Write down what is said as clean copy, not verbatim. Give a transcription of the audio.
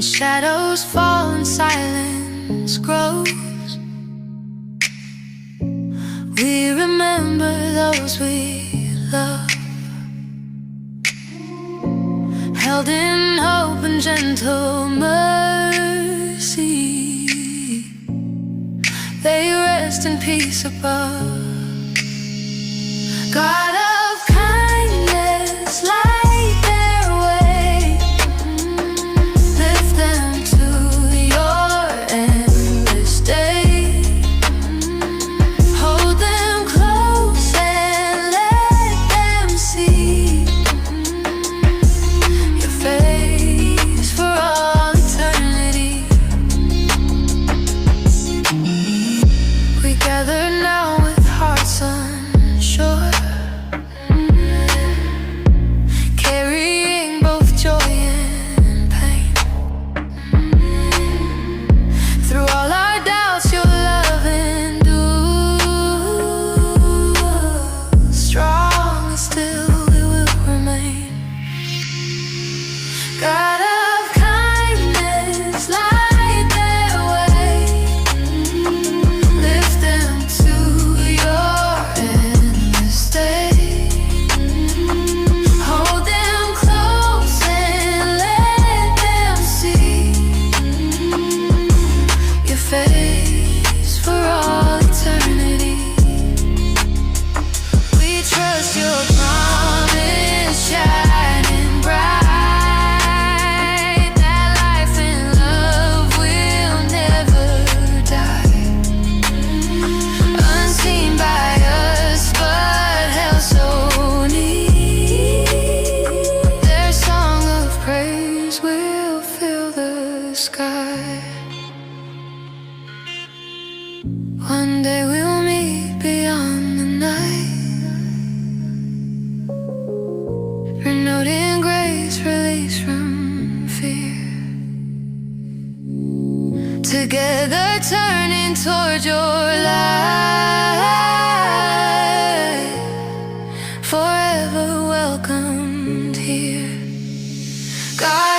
when shadows fall and silence grows. We remember those we love, held in hope and gentle mercy. They rest in peace above. God of kindness, light their way. Lift them to your endless day. Hold them close and let them see your face for all eternity. We gather now with hearts unsure, carrying both joy and pain. Through all our doubts, your love endures. Strong and still it will remain. God of kindness, light their way. Lift them to your endless day. Hold them close and let them see your face for all eternity. We trust your promise, shining bright, that life and love will never die. Unseen by us, but held so near. Their song of praise will fill the sky. One day we'll meet beyond the night, renewed in grace, released from fear. Together turning toward your light, forever welcomed here. God